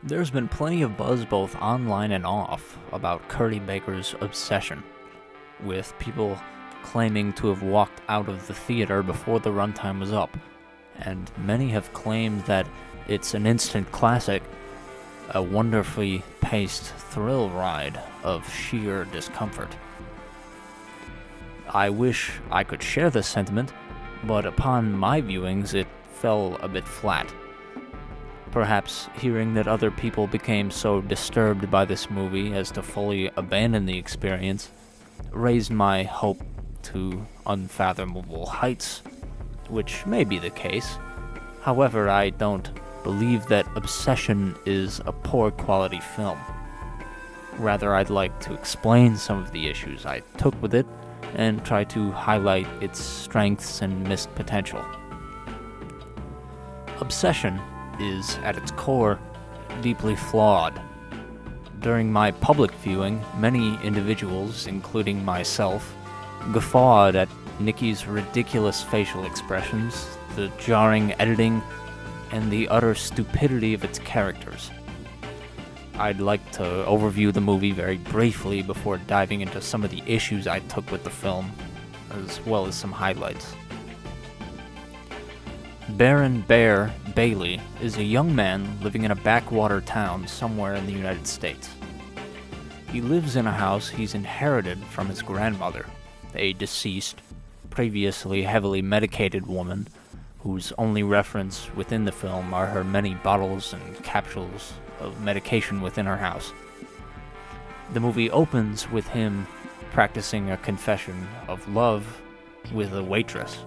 There's been plenty of buzz both online and off about Curdy Baker's Obsession, with people claiming to have walked out of the theater before the runtime was up, and many have claimed that it's an instant classic, a wonderfully paced thrill ride of sheer discomfort. I wish I could share this sentiment, but upon my viewings it fell a bit flat. Perhaps hearing that other people became so disturbed by this movie as to fully abandon the experience raised my hope to unfathomable heights, which may be the case. However, I don't believe that Obsession is a poor quality film. Rather, I'd like to explain some of the issues I took with it and try to highlight its strengths and missed potential. Obsession is, at its core, deeply flawed. During my public viewing, many individuals, including myself, guffawed at Nikki's ridiculous facial expressions, the jarring editing, and the utter stupidity of its characters. I'd like to overview the movie very briefly before diving into some of the issues I took with the film, as well as some highlights. Baron Bear Bailey is a young man living in a backwater town somewhere in the United States. He lives in a house he's inherited from his grandmother, a deceased, previously heavily medicated woman whose only reference within the film are her many bottles and capsules of medication within her house. The movie opens with him practicing a confession of love with a waitress,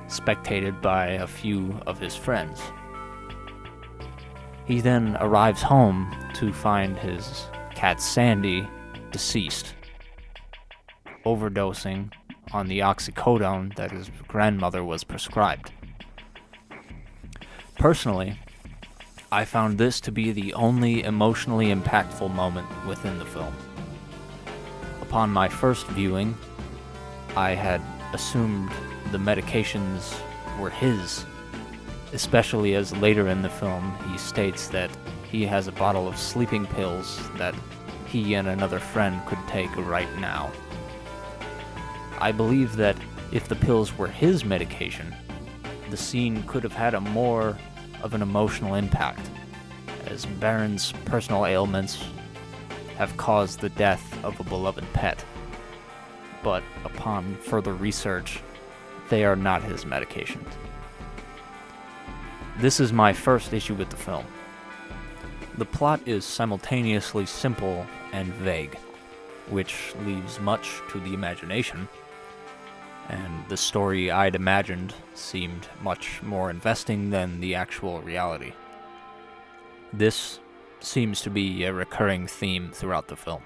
spectated by a few of his friends. He then arrives home to find his cat Sandy deceased, overdosing on the oxycodone that his grandmother was prescribed. Personally, I found this to be the only emotionally impactful moment within the film. Upon my first viewing, I had assumed the medications were his, especially as later in the film he states that he has a bottle of sleeping pills that he and another friend could take right now. I believe that if the pills were his medication, the scene could have had a more of an emotional impact, as Baron's personal ailments have caused the death of a beloved pet. But upon further research, they are not his medications. This is my first issue with the film. The plot is simultaneously simple and vague, which leaves much to the imagination, and the story I'd imagined seemed much more investing than the actual reality. This seems to be a recurring theme throughout the film.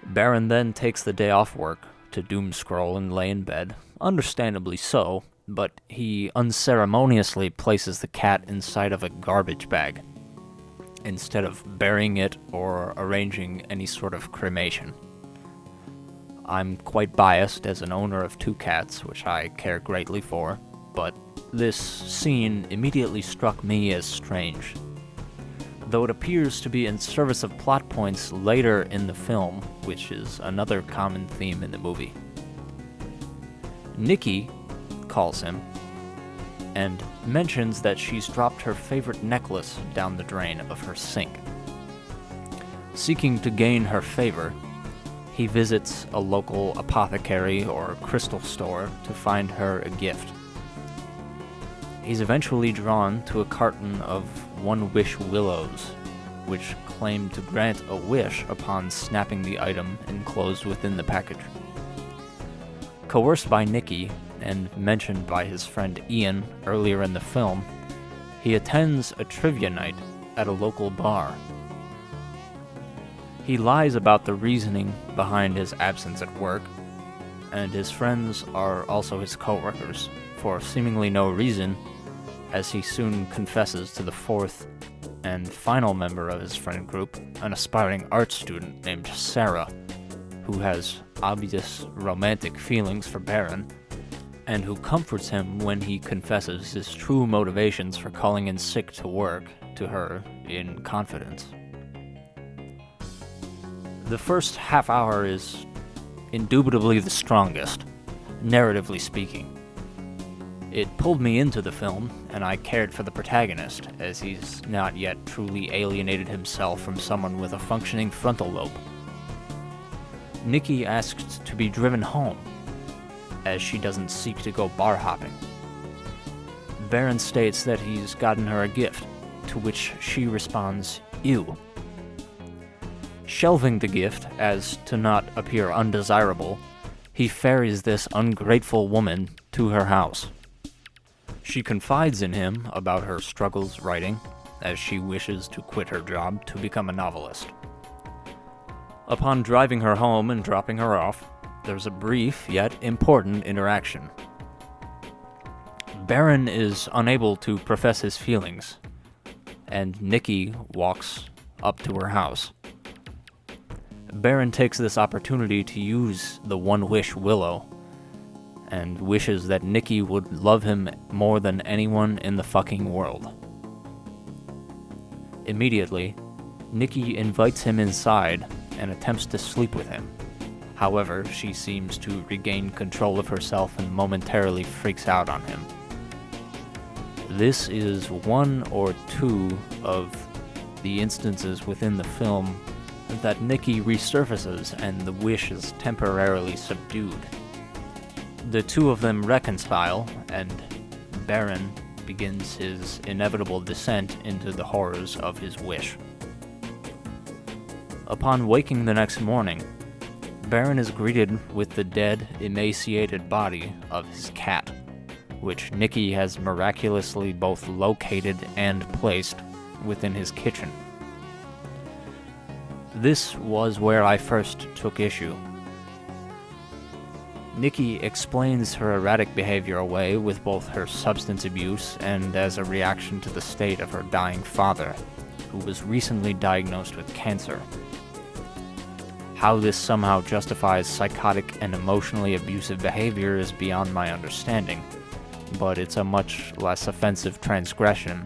Baron then takes the day off work to doom scroll and lay in bed, understandably so, but he unceremoniously places the cat inside of a garbage bag, instead of burying it or arranging any sort of cremation. I'm quite biased as an owner of 2 cats, which I care greatly for, but this scene immediately struck me as strange. Though it appears to be in service of plot points later in the film, which is another common theme in the movie. Nikki calls him and mentions that she's dropped her favorite necklace down the drain of her sink. Seeking to gain her favor, he visits a local apothecary or crystal store to find her a gift. He's eventually drawn to a carton of One Wish willows, which claim to grant a wish upon snapping the item enclosed within the package. Coerced by Nikki, and mentioned by his friend Ian earlier in the film, he attends a trivia night at a local bar. He lies about the reasoning behind his absence at work, and his friends are also his co-workers, for seemingly no reason, as he soon confesses to the 4th and final member of his friend group, an aspiring art student named Sarah, who has obvious romantic feelings for Baron, and who comforts him when he confesses his true motivations for calling in sick to work to her in confidence. The first half hour is indubitably the strongest, narratively speaking. It pulled me into the film, and I cared for the protagonist, as he's not yet truly alienated himself from someone with a functioning frontal lobe. Nikki asks to be driven home, as she doesn't seek to go bar hopping. Baron states that he's gotten her a gift, to which she responds, "Ew." Shelving the gift as to not appear undesirable, he ferries this ungrateful woman to her house. She confides in him about her struggles writing, as she wishes to quit her job to become a novelist. Upon driving her home and dropping her off, there's a brief yet important interaction. Baron is unable to profess his feelings, and Nikki walks up to her house. Baron takes this opportunity to use the one-wish Willow, and wishes that Nikki would love him more than anyone in the fucking world. Immediately, Nikki invites him inside and attempts to sleep with him. However, she seems to regain control of herself and momentarily freaks out on him. This is one or two of the instances within the film that Nikki resurfaces and the wish is temporarily subdued. The two of them reconcile, and Baron begins his inevitable descent into the horrors of his wish. Upon waking the next morning, Baron is greeted with the dead, emaciated body of his cat, which Nikki has miraculously both located and placed within his kitchen. This was where I first took issue. Nikki explains her erratic behavior away with both her substance abuse and as a reaction to the state of her dying father, who was recently diagnosed with cancer. How this somehow justifies psychotic and emotionally abusive behavior is beyond my understanding, but it's a much less offensive transgression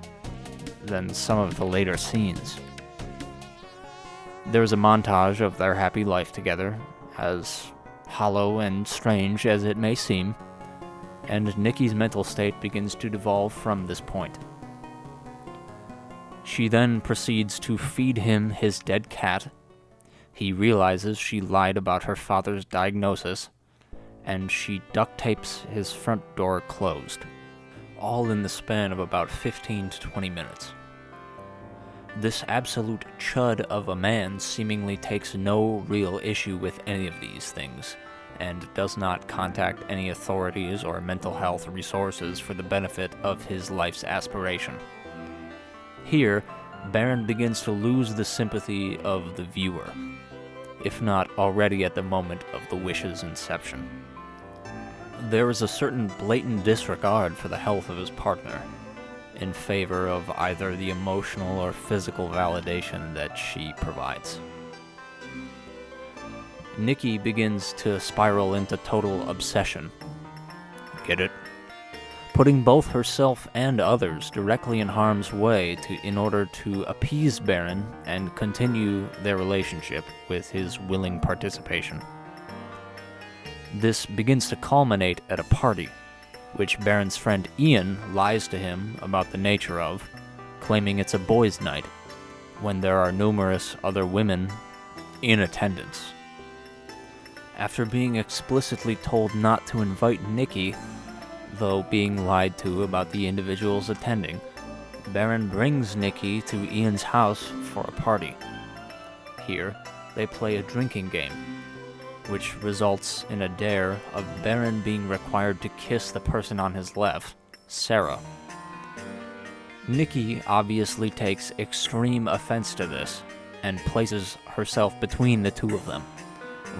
than some of the later scenes. There's a montage of their happy life together, as hollow and strange as it may seem, and Nikki's mental state begins to devolve from this point. She then proceeds to feed him his dead cat. He realizes she lied about her father's diagnosis, and she duct tapes his front door closed, all in the span of about 15 to 20 minutes. This absolute chud of a man seemingly takes no real issue with any of these things, and does not contact any authorities or mental health resources for the benefit of his life's aspiration. Here, Baron begins to lose the sympathy of the viewer, if not already at the moment of the wish's inception. There is a certain blatant disregard for the health of his partner, in favor of either the emotional or physical validation that she provides. Nikki begins to spiral into total obsession. Get it? Putting both herself and others directly in harm's way in order to appease Baron and continue their relationship with his willing participation. This begins to culminate at a party, which Baron's friend Ian lies to him about the nature of, claiming it's a boys' night, when there are numerous other women in attendance. After being explicitly told not to invite Nikki, though being lied to about the individuals attending, Baron brings Nikki to Ian's house for a party. Here, they play a drinking game, which results in a dare of Baron being required to kiss the person on his left, Sarah. Nikki obviously takes extreme offense to this, and places herself between the two of them,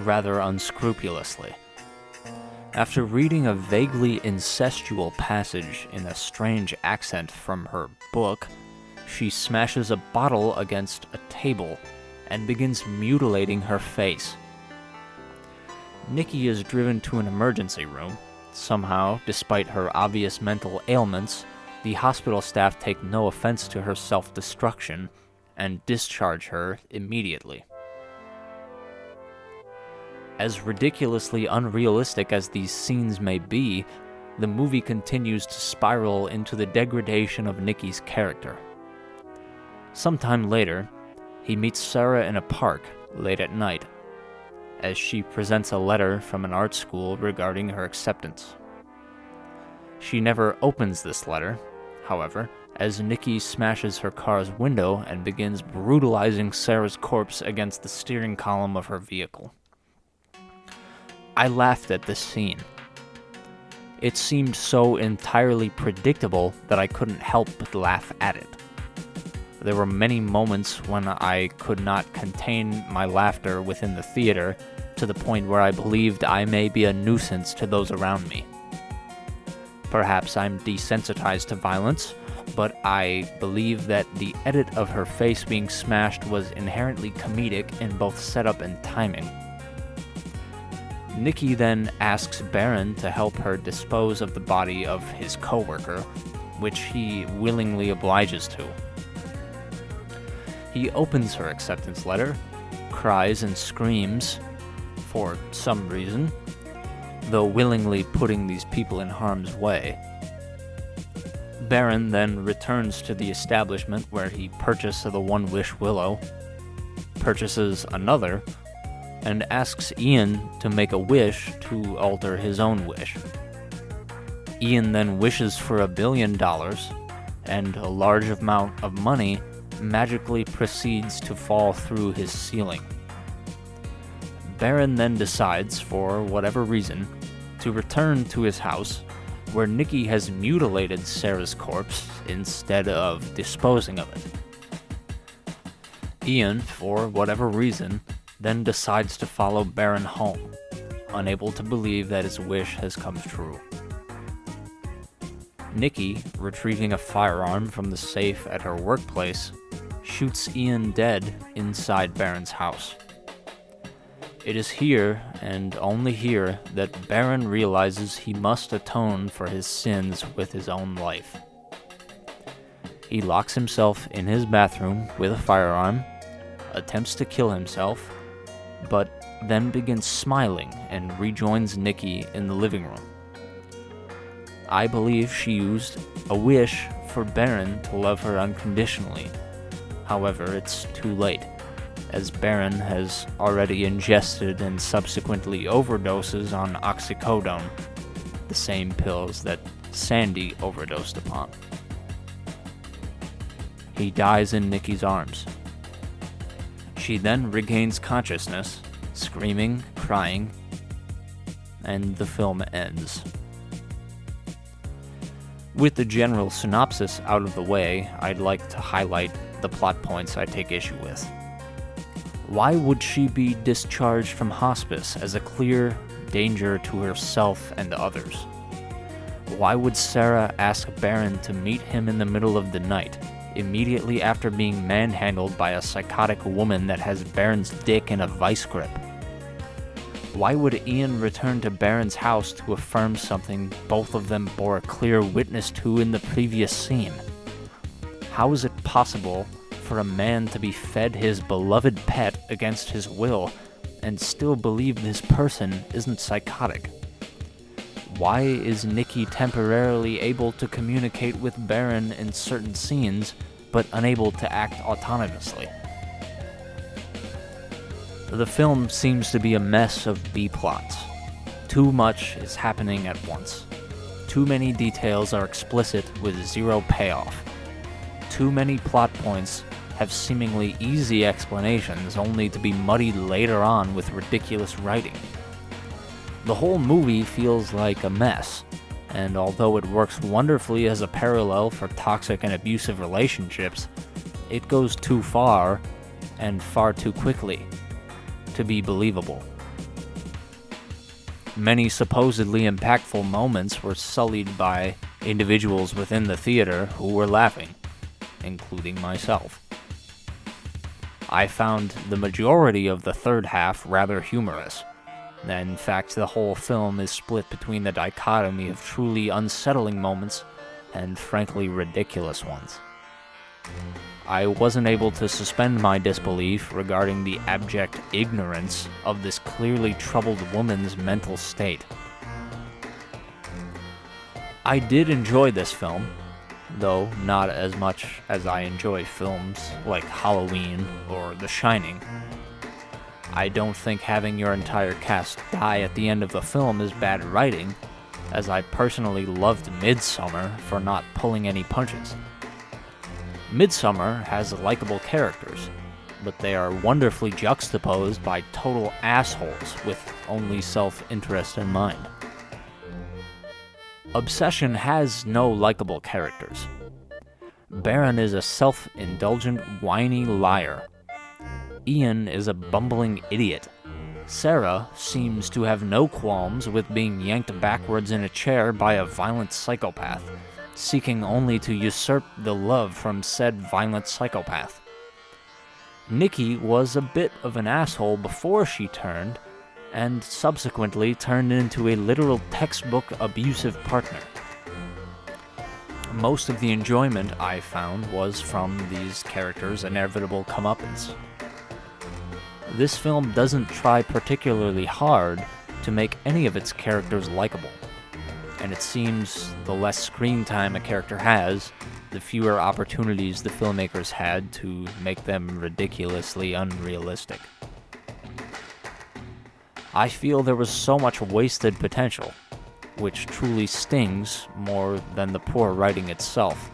rather unscrupulously. After reading a vaguely incestual passage in a strange accent from her book, she smashes a bottle against a table and begins mutilating her face. Nikki is driven to an emergency room, Somehow, despite her obvious mental ailments, the hospital staff take no offense to her self-destruction and discharge her immediately. As ridiculously unrealistic as these scenes may be, the movie continues to spiral into the degradation of Nicky's character. Sometime later, he meets Sarah in a park late at night, as she presents a letter from an art school regarding her acceptance. She never opens this letter, however, as Nicky smashes her car's window and begins brutalizing Sarah's corpse against the steering column of her vehicle. I laughed at this scene. It seemed so entirely predictable that I couldn't help but laugh at it. There were many moments when I could not contain my laughter within the theater, to the point where I believed I may be a nuisance to those around me. Perhaps I'm desensitized to violence, but I believe that the edit of her face being smashed was inherently comedic in both setup and timing. Nicky then asks Baron to help her dispose of the body of his coworker, which he willingly obliges to. He opens her acceptance letter, cries and screams, for some reason, though willingly putting these people in harm's way. Baron then returns to the establishment where he purchased the One-Wish Willow, purchases another, and asks Ian to make a wish to alter his own wish. Ian then wishes for $1 billion, and a large amount of money magically proceeds to fall through his ceiling. Baron then decides, for whatever reason, to return to his house, where Nicky has mutilated Sarah's corpse instead of disposing of it. Ian, for whatever reason, then decides to follow Baron home, unable to believe that his wish has come true. Nicky, retrieving a firearm from the safe at her workplace, shoots Ian dead inside Baron's house. It is here, and only here, that Baron realizes he must atone for his sins with his own life. He locks himself in his bathroom with a firearm, attempts to kill himself, but then begins smiling and rejoins Nicky in the living room. I believe she used a wish for Baron to love her unconditionally. However, it's too late, as Baron has already ingested and subsequently overdoses on oxycodone, the same pills that Sandy overdosed upon. He dies in Nicky's arms. She then regains consciousness, screaming, crying, and the film ends. With the general synopsis out of the way, I'd like to highlight the plot points I take issue with. Why would she be discharged from hospice as a clear danger to herself and others? Why would Sarah ask Baron to meet him in the middle of the night, immediately after being manhandled by a psychotic woman that has Baron's dick in a vice grip? Why would Ian return to Baron's house to affirm something both of them bore a clear witness to in the previous scene? How is it possible for a man to be fed his beloved pet against his will and still believe this person isn't psychotic? Why is Nicky temporarily able to communicate with Baron in certain scenes, but unable to act autonomously? The film seems to be a mess of B-plots. Too much is happening at once. Too many details are explicit with zero payoff. Too many plot points have seemingly easy explanations only to be muddied later on with ridiculous writing. The whole movie feels like a mess, and although it works wonderfully as a parallel for toxic and abusive relationships, it goes too far, and far too quickly, to be believable. Many supposedly impactful moments were sullied by individuals within the theater who were laughing, including myself. I found the majority of the third half rather humorous, In fact, the whole film is split between the dichotomy of truly unsettling moments and frankly ridiculous ones. I wasn't able to suspend my disbelief regarding the abject ignorance of this clearly troubled woman's mental state. I did enjoy this film, though not as much as I enjoy films like Halloween or The Shining. I don't think having your entire cast die at the end of the film is bad writing, as I personally loved Midsommar for not pulling any punches. Midsommar has likable characters, but they are wonderfully juxtaposed by total assholes with only self-interest in mind. Obsession has no likable characters. Baron is a self-indulgent, whiny liar. Ian is a bumbling idiot. Sarah seems to have no qualms with being yanked backwards in a chair by a violent psychopath, seeking only to usurp the love from said violent psychopath. Nikki was a bit of an asshole before she turned, and subsequently turned into a literal textbook abusive partner. Most of the enjoyment I found was from these characters' inevitable comeuppance. This film doesn't try particularly hard to make any of its characters likable, and it seems the less screen time a character has, the fewer opportunities the filmmakers had to make them ridiculously unrealistic. I feel there was so much wasted potential, which truly stings more than the poor writing itself.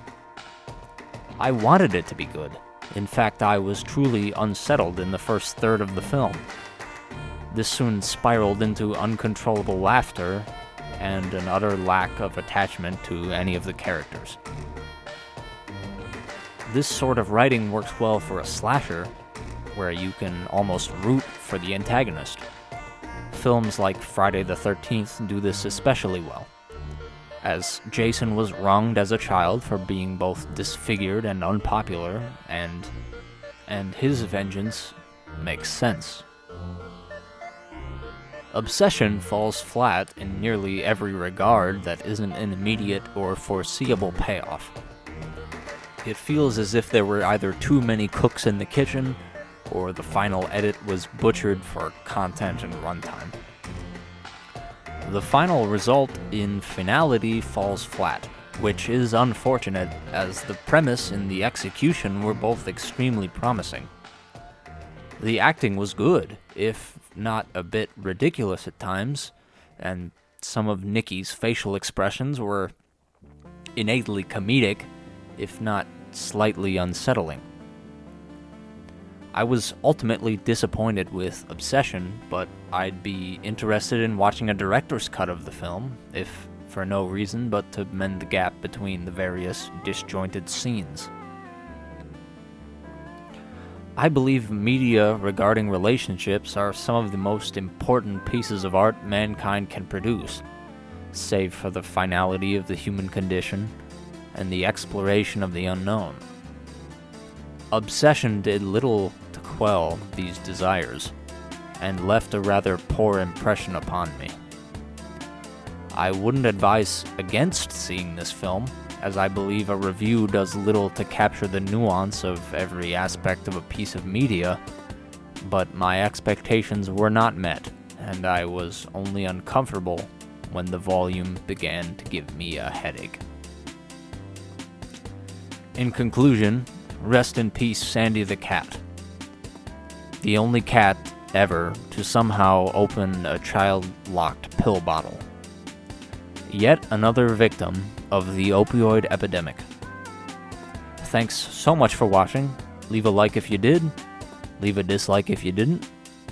I wanted it to be good. In fact, I was truly unsettled in the first third of the film. This soon spiraled into uncontrollable laughter and an utter lack of attachment to any of the characters. This sort of writing works well for a slasher, where you can almost root for the antagonist. Films like Friday the 13th do this especially well, as Jason was wronged as a child for being both disfigured and unpopular, and his vengeance makes sense. Obsession falls flat in nearly every regard that isn't an immediate or foreseeable payoff. It feels as if there were either too many cooks in the kitchen, or the final edit was butchered for content and runtime. The final result in finality falls flat, which is unfortunate, as the premise and the execution were both extremely promising. The acting was good, if not a bit ridiculous at times, and some of Nikki's facial expressions were innately comedic, if not slightly unsettling. I was ultimately disappointed with Obsession, but I'd be interested in watching a director's cut of the film, if for no reason but to mend the gap between the various disjointed scenes. I believe media regarding relationships are some of the most important pieces of art mankind can produce, save for the finality of the human condition and the exploration of the unknown. Obsession did little to quell these desires, and left a rather poor impression upon me. I wouldn't advise against seeing this film, as I believe a review does little to capture the nuance of every aspect of a piece of media, but my expectations were not met, and I was only uncomfortable when the volume began to give me a headache. In conclusion, rest in peace, Sandy the cat. The only cat ever to somehow open a child-locked pill bottle. Yet another victim of the opioid epidemic. Thanks so much for watching. Leave a like if you did, leave a dislike if you didn't,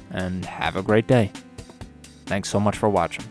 and have a great day. Thanks so much for watching.